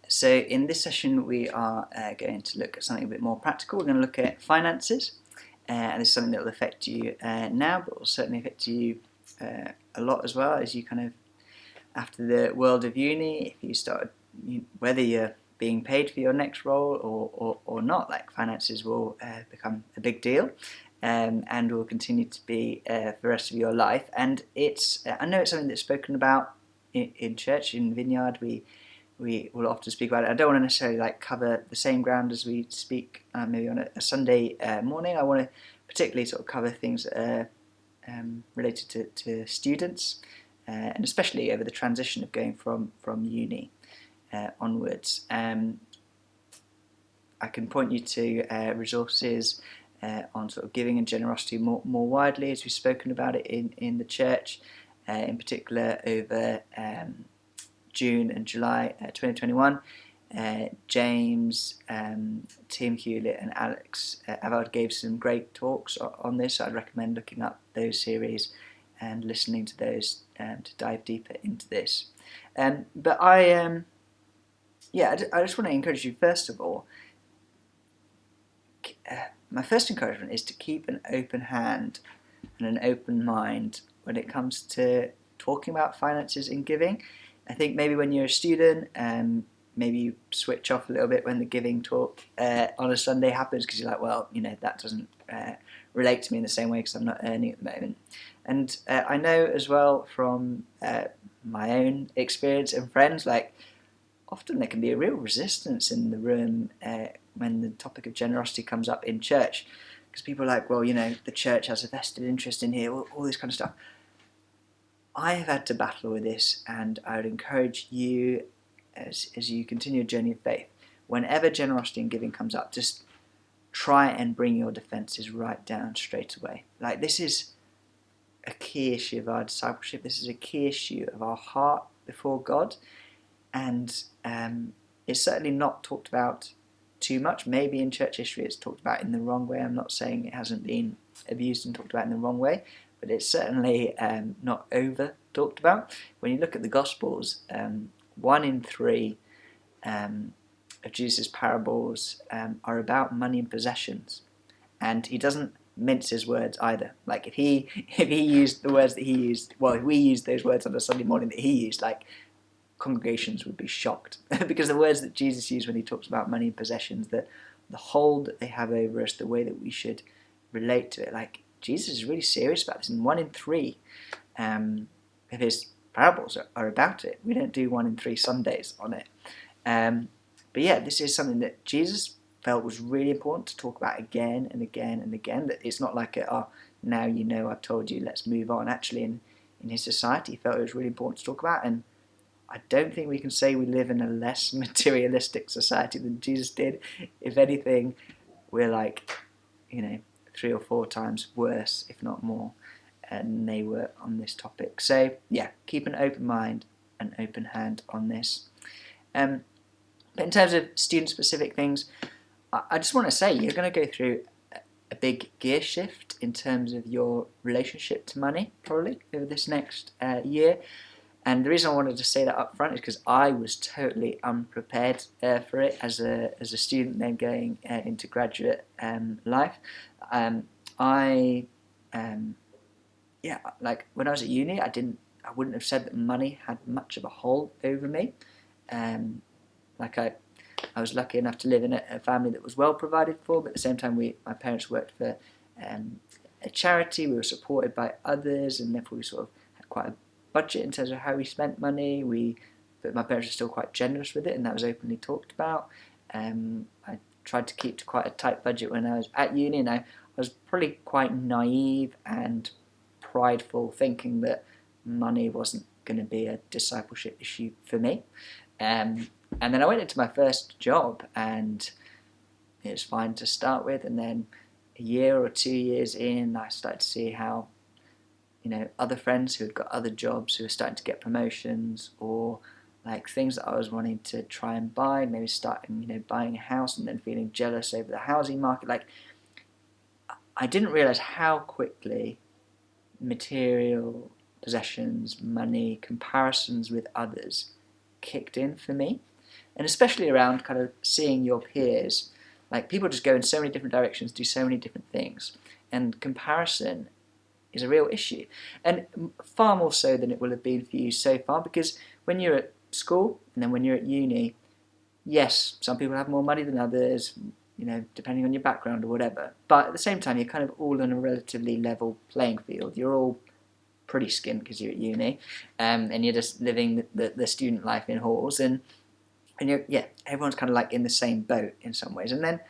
So in this session we are going to look at something a bit more practical. We're going to look at finances, and this is something that will affect you now, but will certainly affect you a lot as well as you kind of, after the world of uni, if you start, whether you're being paid for your next role or not, like finances will become a big deal. And will continue to be for the rest of your life. And I know it's something that's spoken about in church, in Vineyard. We will often speak about it. I don't want to necessarily cover the same ground as we speak maybe on a Sunday morning. I want to particularly sort of cover things that are related to students, and especially over the transition of going from uni onwards. I can point you to resources on sort of giving and generosity more widely, as we've spoken about it in the church, in particular over June and July 2021. James, Tim Hewlett and Alex Avard gave some great talks on this. I'd recommend looking up those series and listening to those to dive deeper into this. But I just want to encourage you, first of all, my first encouragement is to keep an open hand and an open mind when it comes to talking about finances and giving. I think maybe when you're a student, maybe you switch off a little bit when the giving talk on a Sunday happens, because you're like, well, that doesn't relate to me in the same way because I'm not earning at the moment. And I know as well from my own experience and friends, often there can be a real resistance in the room when the topic of generosity comes up in church, because people are like, well, the church has a vested interest in here, all this kind of stuff. I have had to battle with this, and I would encourage you, as you continue a journey of faith, whenever generosity and giving comes up, just try and bring your defences right down straight away. This is a key issue of our discipleship. This is a key issue of our heart before God, and it's certainly not talked about too much. Maybe in church history it's talked about in the wrong way. I'm not saying it hasn't been abused and talked about in the wrong way, but it's certainly not over talked about. When you look at the Gospels, 1 in 3 of Jesus' parables are about money and possessions, and he doesn't mince his words either. If he used the words that he used, well, if we used those words on a Sunday morning that he used, congregations would be shocked because the words that Jesus used when he talks about money and possessions, the hold that they have over us, the way that we should relate to it, Jesus is really serious about this, and 1 in 3 of his parables are about it. We don't do 1 in 3 Sundays on it, but yeah, this is something that Jesus felt was really important to talk about again and again and again. That it's not now I've told you, let's move on. Actually, in his society, he felt it was really important to talk about, and I don't think we can say we live in a less materialistic society than Jesus did. If anything, we're 3 or 4 times worse, if not more, than they were on this topic. So yeah, keep an open mind, an open hand on this. But in terms of student-specific things, I just want to say you're going to go through a big gear shift in terms of your relationship to money, probably, over this next year. And the reason I wanted to say that up front is because I was totally unprepared for it as a student then going into graduate life. When I was at uni, I wouldn't have said that money had much of a hold over me. I was lucky enough to live in a family that was well provided for, but at the same time, my parents worked for a charity. We were supported by others, and therefore we sort of had quite a budget in terms of how we spent money. But my parents were still quite generous with it, and that was openly talked about. I tried to keep to quite a tight budget when I was at uni, and I was probably quite naive and prideful, thinking that money wasn't going to be a discipleship issue for me. And then I went into my first job, and it was fine to start with, and then a year or 2 years in, I started to see how other friends who had got other jobs, who were starting to get promotions, or things that I was wanting to try and buy, maybe starting, buying a house and then feeling jealous over the housing market. I didn't realise how quickly material possessions, money, comparisons with others kicked in for me. And especially around kind of seeing your peers, like people just go in so many different directions, do so many different things, and comparison is a real issue, and far more so than it will have been for you so far, because when you're at school and then when you're at uni, yes, some people have more money than others, depending on your background or whatever, but at the same time, you're kind of all on a relatively level playing field. You're all pretty skint because you're at uni, and you're just living the student life in halls, and everyone's kind of like in the same boat in some ways. And then,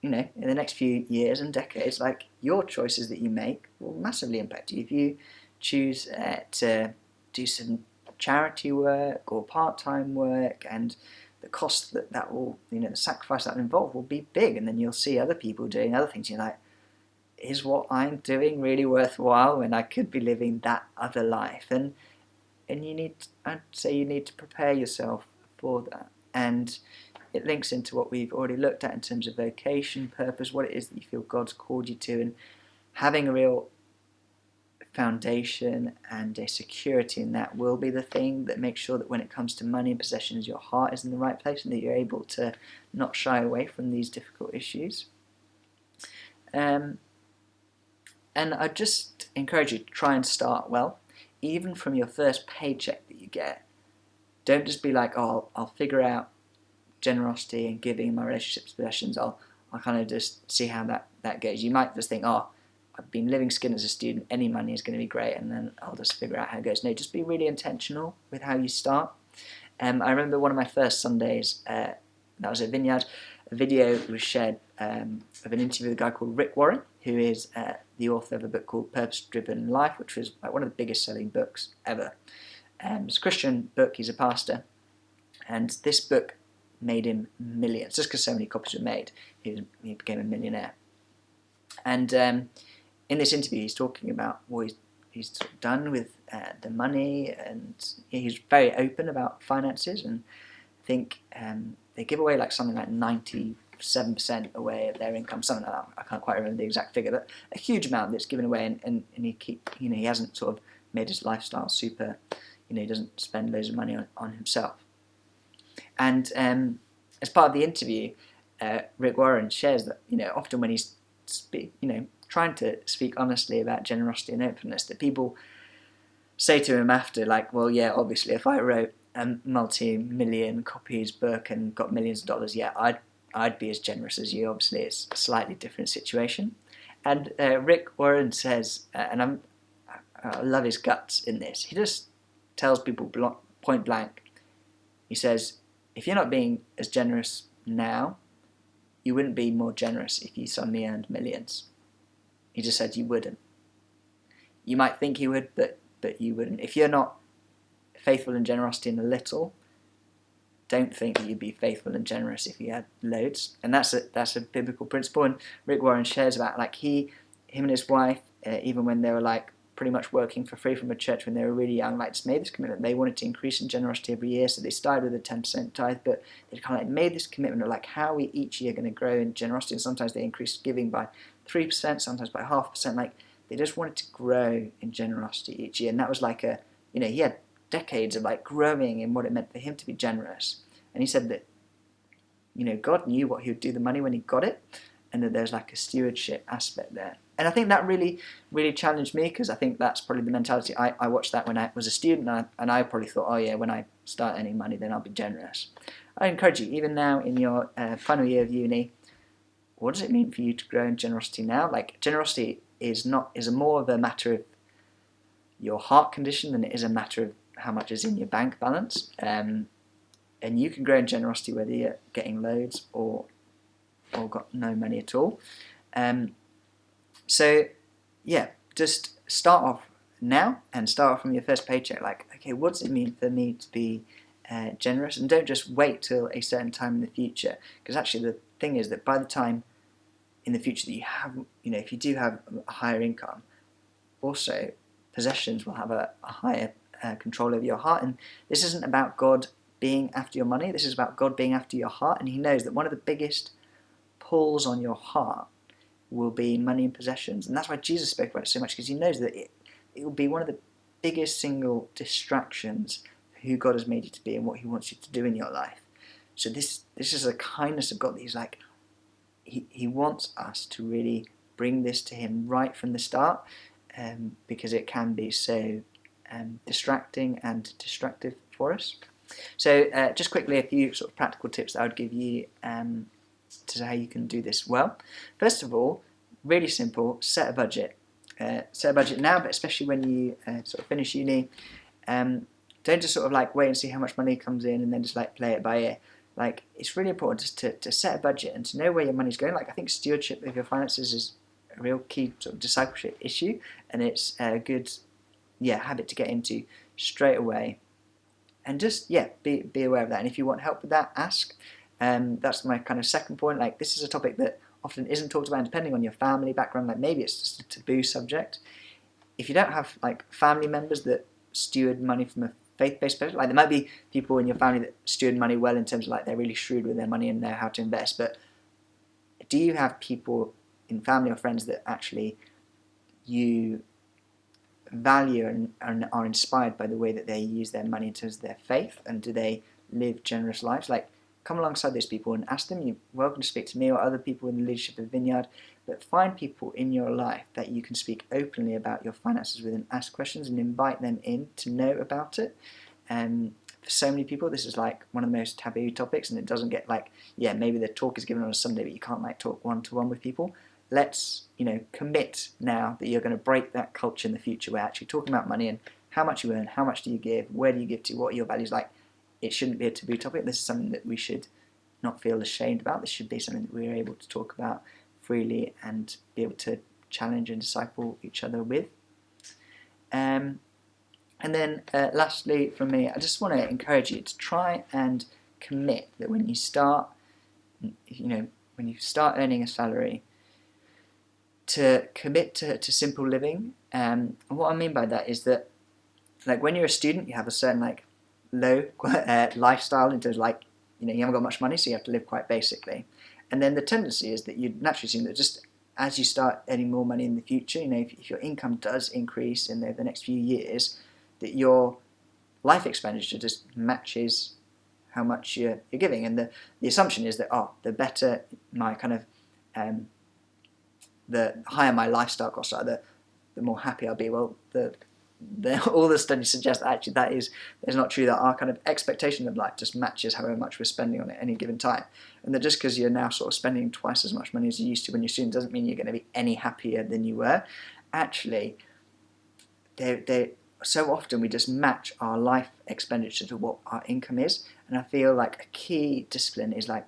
in the next few years and decades, like your choices that you make will massively impact you. If you choose to do some charity work or part-time work, and the cost that will, the sacrifice that will involve will be big, and then you'll see other people doing other things. You're like, is what I'm doing really worthwhile when I could be living that other life? And I'd say you need to prepare yourself for that. And it links into what we've already looked at in terms of vocation, purpose, what it is that you feel God's called you to, and having a real foundation and a security in that will be the thing that makes sure that when it comes to money and possessions, your heart is in the right place and that you're able to not shy away from these difficult issues. And I just encourage you to try and start well, even from your first paycheck that you get. Don't just be like, oh, I'll figure out generosity and giving in my relationships, possessions. I'll kind of just see how that goes. You might just think, oh, I've been living skint as a student, any money is going to be great, and then I'll just figure out how it goes. No, just be really intentional with how you start. I remember one of my first Sundays, that was at Vineyard, a video was shared of an interview with a guy called Rick Warren, who is the author of a book called Purpose Driven Life, which was like one of the biggest selling books ever. It's a Christian book, he's a pastor, and this book made him millions. Just because so many copies were made, he became a millionaire. And in this interview, he's talking about what he's done with the money, and he's very open about finances. And I think they give away like something like 97% away of their income, something like that. I can't quite remember the exact figure, but a huge amount that's given away. And he hasn't sort of made his lifestyle super. He doesn't spend loads of money on himself. And as part of the interview, Rick Warren shares that often when he's trying to speak honestly about generosity and openness, that people say to him after, like, well, yeah, obviously, if I wrote a multi-million copies book and got millions of dollars, yeah, I'd be as generous as you. Obviously, it's a slightly different situation. And Rick Warren says, and I love his guts in this. He just tells people point blank. He says, if you're not being as generous now, you wouldn't be more generous if you suddenly earned millions. He just said you wouldn't. You might think you would, but you wouldn't. If you're not faithful and generosity in a little, don't think that you'd be faithful and generous if you had loads. And that's a biblical principle. And Rick Warren shares about like him and his wife, even when they were like pretty much working for free from a church when they were really young, like just made this commitment. They wanted to increase in generosity every year, so they started with a 10% tithe, but they kind of like made this commitment of like how are we each year going to grow in generosity. And sometimes they increased giving by 3%, sometimes by 0.5%. Like they just wanted to grow in generosity each year, and that was like he had decades of like growing in what it meant for him to be generous. And he said that God knew what he would do with the money when he got it, and that there's like a stewardship aspect there. And I think that really, really challenged me, because I think that's probably the mentality. I watched that when I was a student, and I probably thought, oh yeah, when I start earning money, then I'll be generous. I encourage you, even now in your final year of uni, what does it mean for you to grow in generosity now? Like generosity is more of a matter of your heart condition than it is a matter of how much is in your bank balance. And you can grow in generosity whether you're getting loads or got no money at all. So, yeah, just start off now and start off from your first paycheck. Like, okay, what does it mean for me to be generous? And don't just wait till a certain time in the future, because actually the thing is that by the time in the future that you have, if you do have a higher income, also possessions will have a higher control over your heart. And this isn't about God being after your money. This is about God being after your heart. And he knows that one of the biggest pulls on your heart will be money and possessions. And that's why Jesus spoke about it so much, because he knows that it will be one of the biggest single distractions for who God has made you to be and what he wants you to do in your life. So this is a kindness of God that he's like, he wants us to really bring this to him right from the start, because it can be so distracting and destructive for us. So just quickly, a few sort of practical tips that I would give you to how you can do this well. First of all, really simple, set a budget. Set a budget now, but especially when you sort of finish uni, don't just sort of like wait and see how much money comes in and then just like play it by ear. Like, it's really important just to set a budget and to know where your money's going. Like, I think stewardship of your finances is a real key sort of discipleship issue, and it's a good habit to get into straight away. And just be aware of that. And if you want help with that, ask. That's my kind of second point. Like, this is a topic that often isn't talked about, and depending on your family background, like maybe it's just a taboo subject. If you don't have like family members that steward money from a faith-based perspective, like there might be people in your family that steward money well in terms of like they're really shrewd with their money and know how to invest, but do you have people in family or friends that actually you value and are inspired by the way that they use their money in terms of their faith, and do they live generous lives? Like, come alongside those people and ask them. You're welcome to speak to me or other people in the leadership of the Vineyard, but find people in your life that you can speak openly about your finances with and ask questions and invite them in to know about it. For so many people, this is like one of the most taboo topics, and it doesn't get like, maybe the talk is given on a Sunday, but you can't like talk one-to-one with people. Let's, commit now that you're going to break that culture in the future where actually talking about money and how much you earn, how much do you give, where do you give to, what are your values like. It shouldn't be a taboo topic. This is something that we should not feel ashamed about. This should be something that we're able to talk about freely and be able to challenge and disciple each other with. And then lastly from me, I just want to encourage you to try and commit that when you start earning a salary, to commit to simple living. And what I mean by that is that, like, when you're a student, you have a certain like low lifestyle in terms of like, you haven't got much money, so you have to live quite basically. And then the tendency is that you naturally assume that just as you start earning more money in the future, if your income does increase in the next few years, that your life expenditure just matches how much you're giving. And the assumption is that, the better my kind of the higher my lifestyle costs are, the more happy I'll be. Well, all the studies suggest that actually that's not true, that our kind of expectation of life just matches however much we're spending on it at any given time. And that just because you're now sort of spending twice as much money as you used to when you're a student doesn't mean you're going to be any happier than you were. Actually, so often we just match our life expenditure to what our income is. And I feel like a key discipline is like,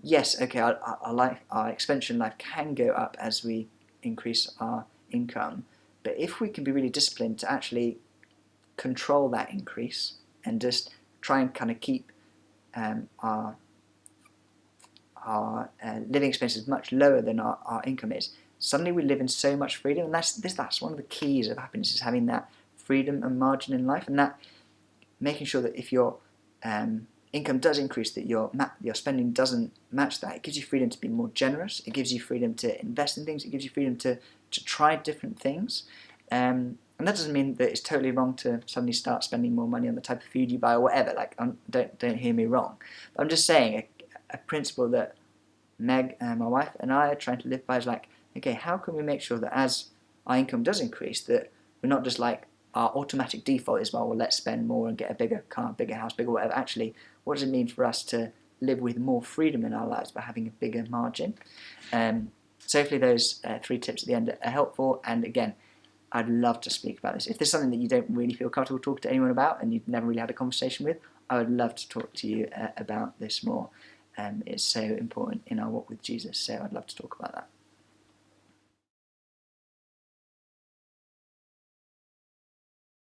yes, okay, our expenditure in life can go up as we increase our income, but if we can be really disciplined to actually control that increase and just try and kind of keep our living expenses much lower than our income is, suddenly we live in so much freedom. And that's one of the keys of happiness, is having that freedom and margin in life, and that making sure that if your income does increase, that your spending doesn't match that. It gives you freedom to be more generous. It gives you freedom to invest in things. It gives you freedom to try different things. And that doesn't mean that it's totally wrong to suddenly start spending more money on the type of food you buy or whatever. Like, don't hear me wrong. But I'm just saying a principle that Meg, my wife, and I are trying to live by is like, okay, how can we make sure that as our income does increase, that we're not just like, our automatic default is, well, let's spend more and get a bigger car, bigger house, bigger whatever. Actually, what does it mean for us to live with more freedom in our lives by having a bigger margin? So hopefully those 3 tips at the end are helpful. And again, I'd love to speak about this. If there's something that you don't really feel comfortable talking to anyone about and you've never really had a conversation with, I would love to talk to you about this more. It's so important in our walk with Jesus, so I'd love to talk about